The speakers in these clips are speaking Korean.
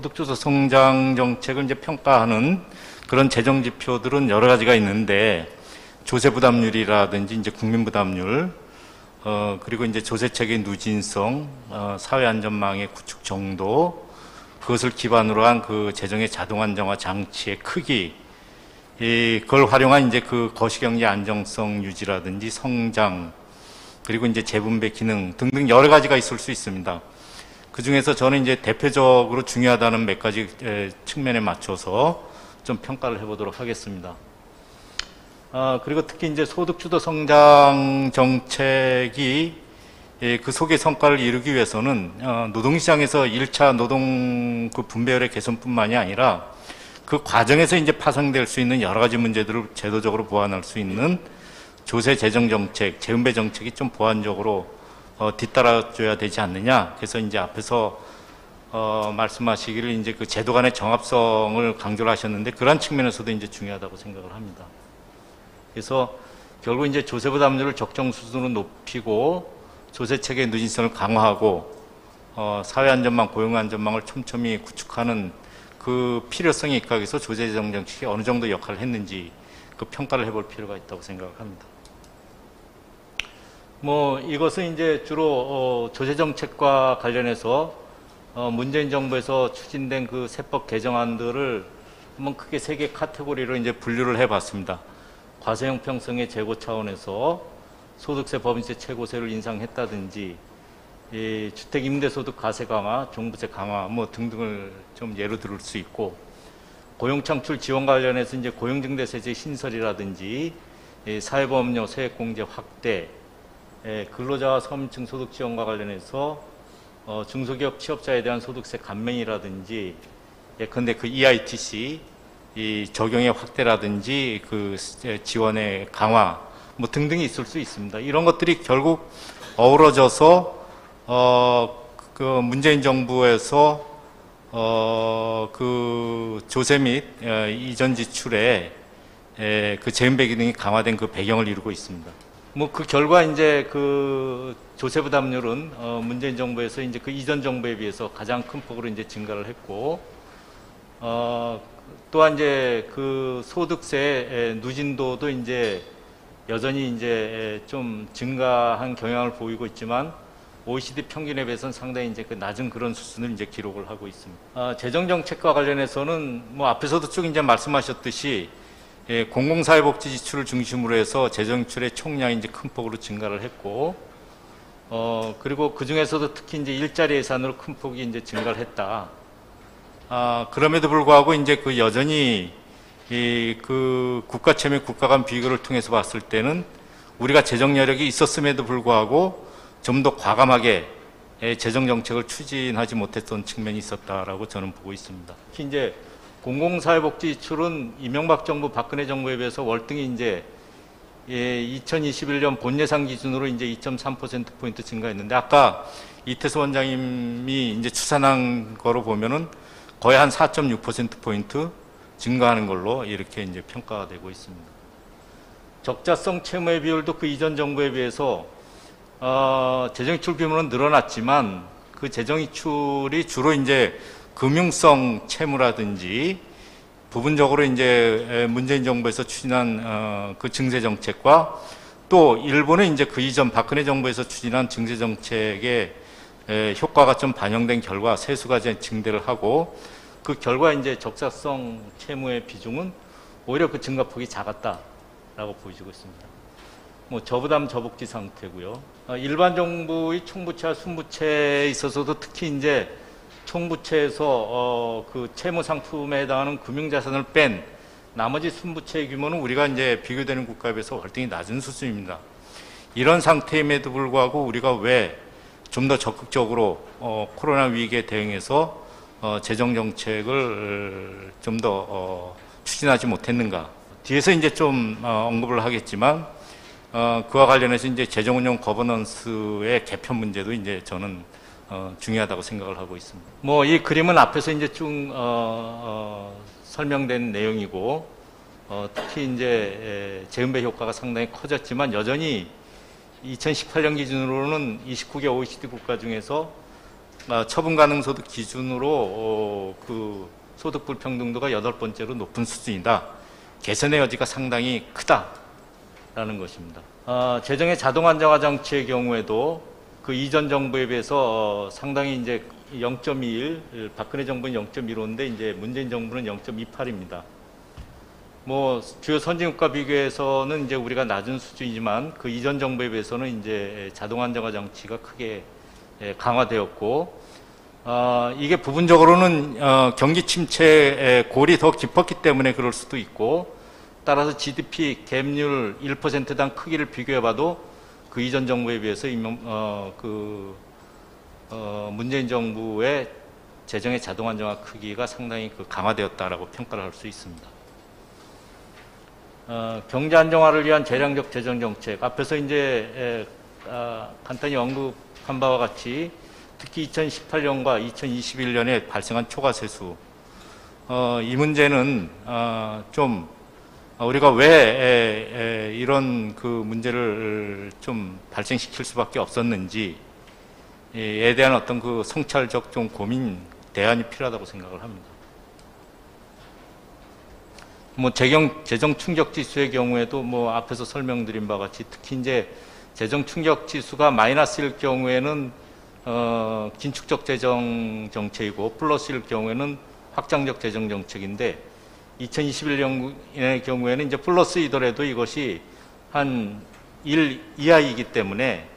소득주도 성장 정책을 이제 평가하는 그런 재정 지표들은 여러 가지가 있는데, 조세 부담률이라든지 이제 국민 부담률, 그리고 이제 조세 체계의 누진성, 사회 안전망의 구축 정도, 그것을 기반으로 한 그 재정의 자동 안정화 장치의 크기, 그걸 활용한 이제 그 거시경제 안정성 유지라든지 성장, 그리고 이제 재분배 기능 등등 여러 가지가 있을 수 있습니다. 그 중에서 저는 이제 대표적으로 중요하다는 몇 가지 측면에 맞춰서 좀 평가를 해보도록 하겠습니다. 그리고 특히 이제 소득주도 성장 정책이 그 속의 성과를 이루기 위해서는 노동시장에서 1차 노동 그 분배율의 개선뿐만이 아니라 그 과정에서 이제 파생될 수 있는 여러 가지 문제들을 제도적으로 보완할 수 있는 조세 재정 정책, 재분배 정책이 좀 보완적으로 뒤따라줘야 되지 않느냐. 그래서 이제 앞에서 말씀하시기를 이제 그 제도 간의 정합성을 강조를 하셨는데, 그러한 측면에서도 이제 중요하다고 생각을 합니다. 그래서 결국 이제 조세 부담률을 적정 수준으로 높이고 조세 체계의 누진성을 강화하고 사회 안전망, 고용 안전망을 촘촘히 구축하는 그 필요성이 입각해서 조세 재정 정책이 어느 정도 역할을 했는지 그 평가를 해볼 필요가 있다고 생각을 합니다. 이것은 이제 주로 조세 정책과 관련해서 문재인 정부에서 추진된 그 세법 개정안들을 한번 크게 세 개 카테고리로 이제 분류를 해봤습니다. 과세 형평성의 제고 차원에서 소득세, 법인세 최고세를 인상했다든지, 주택 임대소득 과세 강화, 종부세 강화 등등을 좀 예로 들을 수 있고, 고용창출 지원 관련해서 이제 고용증대세제 신설이라든지, 사회보험료 세액공제 확대, 근로자와 서민층 소득 지원과 관련해서 중소기업 취업자에 대한 소득세 감면이라든지, 예컨대 그 EITC 이 적용의 확대라든지 그 지원의 강화 등등이 있을 수 있습니다. 이런 것들이 결국 어우러져서 그 문재인 정부에서 그 조세 및 이전 지출에 그 재분배 기능이 강화된 그 배경을 이루고 있습니다. 그 결과 이제 그 조세 부담률은 문재인 정부에서 이제 그 이전 정부에 비해서 가장 큰 폭으로 이제 증가를 했고, 또한 이제 그 소득세 누진도도 이제 여전히 이제 좀 증가한 경향을 보이고 있지만, OECD 평균에 비해서는 상당히 이제 그 낮은 그런 수준을 이제 기록을 하고 있습니다. 재정 정책과 관련해서는 앞에서도 쭉 이제 말씀하셨듯이 공공사회복지 지출을 중심으로 해서 재정 지출의 총량이 이제 큰 폭으로 증가를 했고, 그리고 그 중에서도 특히 이제 일자리 예산으로 큰 폭이 이제 증가를 했다. 그럼에도 불구하고 이제 그 여전히 그 국가채 및 국가 간 비교를 통해서 봤을 때는 우리가 재정 여력이 있었음에도 불구하고 좀 더 과감하게 재정 정책을 추진하지 못했던 측면이 있었다라고 저는 보고 있습니다. 특히 이제 공공사회복지 지출은 이명박 정부, 박근혜 정부에 비해서 월등히 이제 2021년 본 예산 기준으로 이제 2.3%포인트 증가했는데, 아까 이태수 원장님이 이제 추산한 거로 보면은 거의 한 4.6%포인트 증가하는 걸로 이렇게 이제 평가가 되고 있습니다. 적자성 채무의 비율도 그 이전 정부에 비해서 재정이출 규모는 늘어났지만, 그 재정이출이 주로 이제 금융성 채무라든지 부분적으로 이제 문재인 정부에서 추진한 그 증세 정책과, 또 일본의 이제 그 이전 박근혜 정부에서 추진한 증세 정책의 효과가 좀 반영된 결과 세수가 증대를 하고, 그 결과 이제 적자성 채무의 비중은 오히려 그 증가폭이 작았다라고 보여지고 있습니다. 저부담 저복지 상태고요. 일반 정부의 총부채와 순부채에 있어서도 특히 이제 총부채에서 그 채무 상품에 해당하는 금융자산을 뺀 나머지 순부채의 규모는 우리가 이제 비교되는 국가에 비해서 월등히 낮은 수준입니다. 이런 상태임에도 불구하고 우리가 왜 좀 더 적극적으로 코로나 위기에 대응해서 재정 정책을 좀 더 추진하지 못했는가? 뒤에서 이제 좀 언급을 하겠지만, 그와 관련해서 이제 재정운용 거버넌스의 개편 문제도 이제 저는 중요하다고 생각을 하고 있습니다. 이 그림은 앞에서 이제 쭉 설명된 내용이고, 특히 이제 재분배 효과가 상당히 커졌지만 여전히 2018년 기준으로는 29개 OECD 국가 중에서 처분 가능 소득 기준으로 그 소득 불평등도가 8번째로 높은 수준이다. 개선의 여지가 상당히 크다라는 것입니다. 재정의 자동 안정화 장치의 경우에도 그 이전 정부에 비해서 상당히 이제 0.21, 박근혜 정부는 0.15인데 이제 문재인 정부는 0.28입니다. 뭐 주요 선진국과 비교해서는 이제 우리가 낮은 수준이지만 그 이전 정부에 비해서는 이제 자동 안정화 장치가 크게 강화되었고, 이게 부분적으로는 경기 침체의 골이 더 깊었기 때문에 그럴 수도 있고, 따라서 GDP 갭률 1%당 크기를 비교해봐도 그 이전 정부에 비해서 문재인 정부의 재정의 자동 안정화 크기가 상당히 강화되었다라고 평가를 할 수 있습니다. 경제 안정화를 위한 재량적 재정 정책, 앞에서 이제 간단히 언급한 바와 같이 특히 2018년과 2021년에 발생한 초과 세수, 이 문제는 좀 우리가 왜 이런 그 문제를 좀 발생시킬 수밖에 없었는지에 대한 어떤 그 성찰적 좀 고민, 대안이 필요하다고 생각을 합니다. 뭐 재정 충격 지수의 경우에도 뭐 앞에서 설명드린 바와 같이 특히 이제 재정 충격 지수가 마이너스일 경우에는 긴축적 재정 정책이고 플러스일 경우에는 확장적 재정 정책인데 2021년의 경우에는 이제 플러스이더라도 이것이 한 1 이하이기 때문에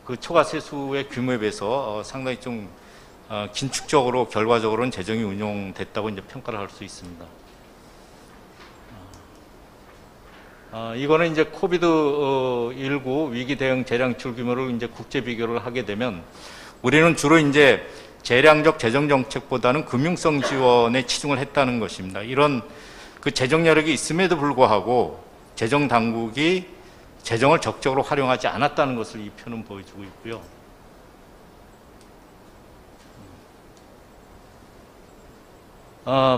그 초과 세수의 규모에 비해서 상당히 좀 긴축적으로 결과적으로는 재정이 운용됐다고 이제 평가를 할 수 있습니다. 이거는 이제 코비드-19 위기 대응 재량출 규모를 이제 국제 비교를 하게 되면 우리는 주로 이제 재량적 재정 정책보다는 금융성 지원에 치중을 했다는 것입니다. 이런 그 재정 여력이 있음에도 불구하고 재정 당국이 재정을 적극적으로 활용하지 않았다는 것을 이 표는 보여주고 있고요.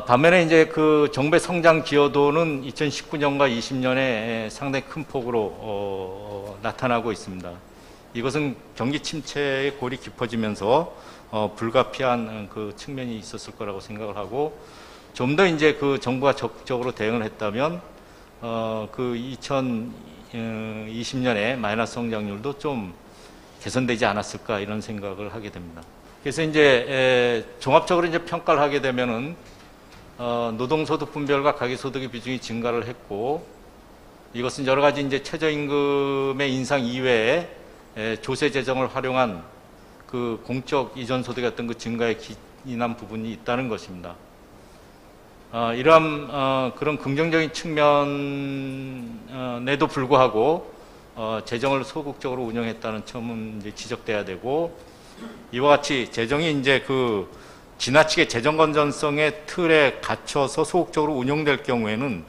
반면에 이제 그 정부의 성장 기여도는 2019년과 20년에 상당히 큰 폭으로 나타나고 있습니다. 이것은 경기 침체의 골이 깊어지면서 불가피한 그 측면이 있었을 거라고 생각을 하고, 좀 더 이제 그 정부가 적극적으로 대응을 했다면 그 2020년에 마이너스 성장률도 좀 개선되지 않았을까 이런 생각을 하게 됩니다. 그래서 이제 종합적으로 이제 평가를 하게 되면은 노동소득 분별과 가계소득의 비중이 증가를 했고, 이것은 여러 가지 이제 최저임금의 인상 이외에 조세 재정을 활용한 그 공적 이전 소득의 어떤 그 증가에 기인한 부분이 있다는 것입니다. 이러한 그런 긍정적인 측면에도 불구하고 재정을 소극적으로 운영했다는 점은 이제 지적돼야 되고, 이와 같이 재정이 이제 그 지나치게 재정 건전성의 틀에 갇혀서 소극적으로 운용될 경우에는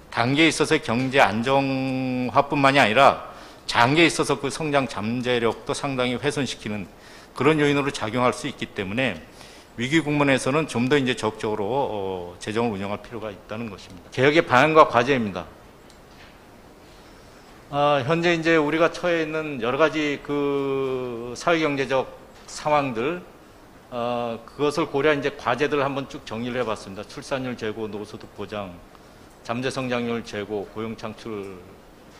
단계에 있어서 경제 안정화뿐만이 아니라 장기에 있어서 그 성장 잠재력도 상당히 훼손시키는 그런 요인으로 작용할 수 있기 때문에 위기 국면에서는 좀 더 이제 적극적으로 재정을 운영할 필요가 있다는 것입니다. 개혁의 방향과 과제입니다. 현재 이제 우리가 처해 있는 여러 가지 그 사회경제적 상황들, 그것을 고려한 이제 과제들을 한번 쭉 정리를 해봤습니다. 출산율 제고, 노소득 보장, 잠재 성장률 제고, 고용 창출,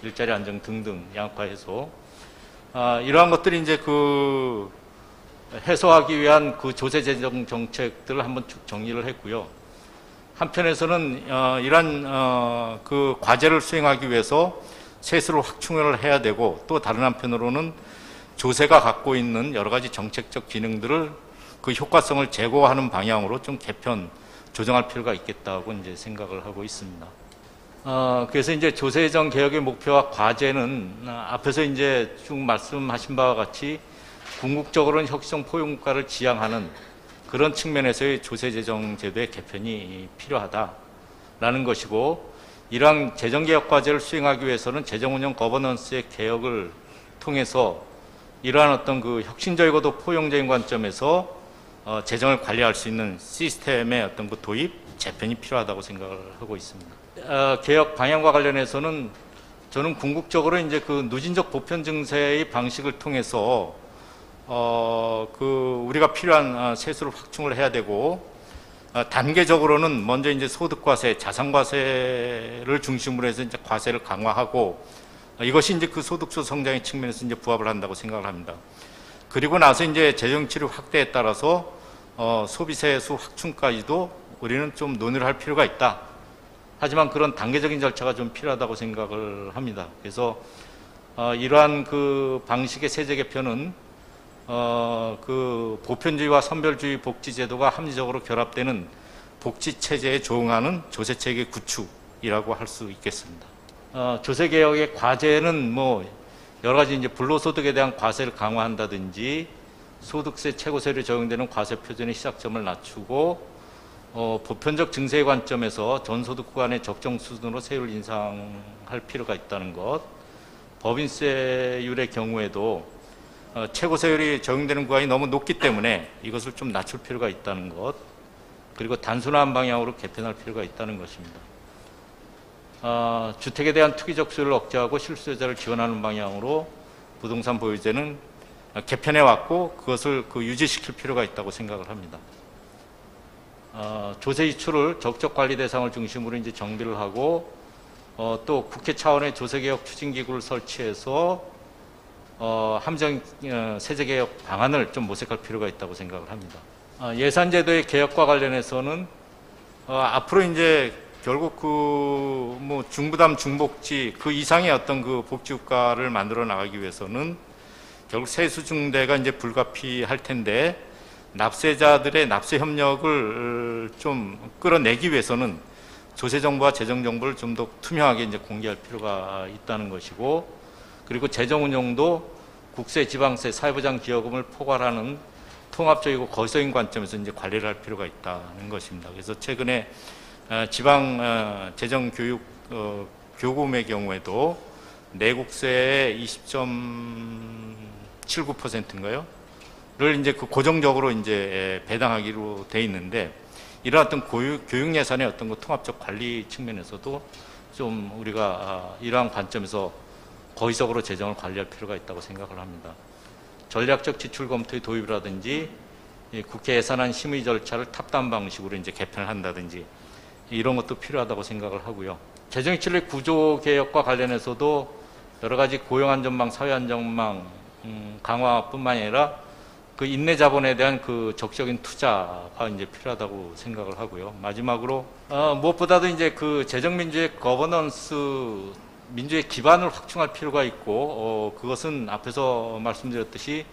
일자리 안정 등등 양극화 해소. 이러한 것들이 이제 그 해소하기 위한 그 조세 재정 정책들을 한번 쭉 정리를 했고요. 한편에서는 이러한 그 과제를 수행하기 위해서 세수를 확충을 해야 되고, 또 다른 한편으로는 조세가 갖고 있는 여러 가지 정책적 기능들을 그 효과성을 제고하는 방향으로 좀 개편, 조정할 필요가 있겠다고 이제 생각을 하고 있습니다. 그래서 이제 조세정 개혁의 목표와 과제는 앞에서 이제 쭉 말씀하신 바와 같이 궁극적으로는 혁신성 포용국가를 지향하는 그런 측면에서의 조세재정 제도의 개편이 필요하다라는 것이고, 이러한 재정개혁 과제를 수행하기 위해서는 재정운영 거버넌스의 개혁을 통해서 이러한 어떤 그 혁신적이고도 포용적인 관점에서 재정을 관리할 수 있는 시스템의 어떤 그 도입, 재편이 필요하다고 생각을 하고 있습니다. 개혁 방향과 관련해서는 저는 궁극적으로 이제 그 누진적 보편 증세의 방식을 통해서 우리가 필요한 세수를 확충을 해야 되고, 단계적으로는 먼저 이제 소득과세, 자산과세를 중심으로 해서 이제 과세를 강화하고, 이것이 이제 그 소득수 성장의 측면에서 이제 부합을 한다고 생각을 합니다. 그리고 나서 이제 재정치료 확대에 따라서 소비세 수 확충까지도 우리는 좀 논의를 할 필요가 있다. 하지만 그런 단계적인 절차가 좀 필요하다고 생각을 합니다. 그래서 이러한 그 방식의 세제 개편은 그 보편주의와 선별주의 복지제도가 합리적으로 결합되는 복지체제에 조응하는 조세체계 구축이라고 할 수 있겠습니다. 조세개혁의 과제는 뭐 여러 가지 이제 불로소득에 대한 과세를 강화한다든지 소득세 최고세율이 적용되는 과세 표준의 시작점을 낮추고 보편적 증세의 관점에서 전소득 구간의 적정 수준으로 세율을 인상할 필요가 있다는 것, 법인세율의 경우에도 최고세율이 적용되는 구간이 너무 높기 때문에 이것을 좀 낮출 필요가 있다는 것, 그리고 단순한 방향으로 개편할 필요가 있다는 것입니다. 주택에 대한 투기적 수요를 억제하고 실수요자를 지원하는 방향으로 부동산 보유제는 개편해 왔고 그것을 유지시킬 필요가 있다고 생각을 합니다. 조세 이출을 적적 관리 대상을 중심으로 이제 정비를 하고 또 국회 차원의 조세개혁 추진기구를 설치해서 함정 세제개혁 방안을 좀 모색할 필요가 있다고 생각을 합니다. 예산제도의 개혁과 관련해서는 앞으로 이제 결국 뭐 중부담 중복지 그 이상의 어떤 그 복지국가를 만들어 나가기 위해서는 결국 세수중대가 이제 불가피할 텐데 납세자들의 납세 협력을 좀 끌어내기 위해서는 조세정보와 재정정보를 좀 더 투명하게 이제 공개할 필요가 있다는 것이고, 그리고 재정운용도 국세, 지방세, 사회보장 기여금을 포괄하는 통합적이고 거시적인 관점에서 이제 관리를 할 필요가 있다는 것입니다. 그래서 최근에 지방 재정 교육 교금의 경우에도 내국세의 20.79%인가요? 를 이제 그 고정적으로 이제 배당하기로 돼 있는데, 이런 어떤 교육 예산의 어떤 그 통합적 관리 측면에서도 좀 우리가 이러한 관점에서 거시적으로 재정을 관리할 필요가 있다고 생각을 합니다. 전략적 지출 검토의 도입이라든지 국회 예산안 심의 절차를 탑다운 방식으로 이제 개편을 한다든지 이런 것도 필요하다고 생각을 하고요. 재정지출의 구조 개혁과 관련해서도 여러 가지 고용안전망, 사회안전망 강화뿐만 아니라 그 인내 자본에 대한 그 적극적인 투자가 이제 필요하다고 생각을 하고요. 마지막으로 무엇보다도 이제 그 재정민주의 거버넌스 민주의 기반을 확충할 필요가 있고 그것은 앞에서 말씀드렸듯이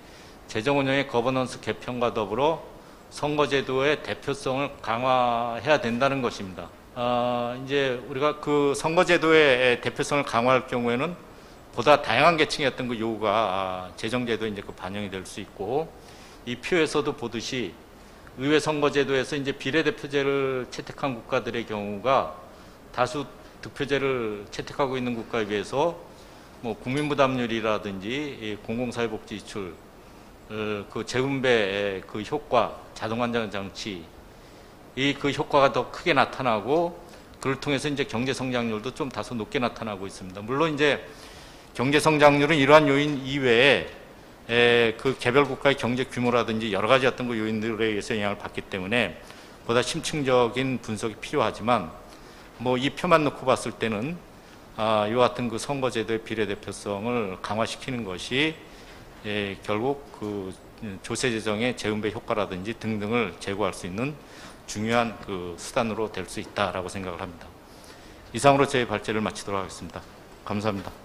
재정운영의 거버넌스 개편과 더불어 선거제도의 대표성을 강화해야 된다는 것입니다. 이제 우리가 그 선거제도의 대표성을 강화할 경우에는 보다 다양한 계층의 어떤 그 요구가 재정제도에 이제 그 반영이 될 수 있고, 이 표에서도 보듯이 의회 선거제도에서 이제 비례대표제를 채택한 국가들의 경우가 다수 득표제를 채택하고 있는 국가에 비해서 뭐 국민부담률이라든지 공공사회복지 지출, 그 재분배의 그 효과, 자동환전 장치, 이 그 효과가 더 크게 나타나고, 그를 통해서 이제 경제 성장률도 좀 다소 높게 나타나고 있습니다. 물론 이제 경제 성장률은 이러한 요인 이외에 그 개별 국가의 경제 규모라든지 여러 가지 어떤 그 요인들에 의해서 영향을 받기 때문에 보다 심층적인 분석이 필요하지만, 뭐 이 표만 놓고 봤을 때는 이와 같은 그 선거제도의 비례대표성을 강화시키는 것이 결국 그 조세재정의 재분배 효과라든지 등등을 제고할 수 있는 중요한 그 수단으로 될 수 있다라고 생각을 합니다. 이상으로 제 발제를 마치도록 하겠습니다. 감사합니다.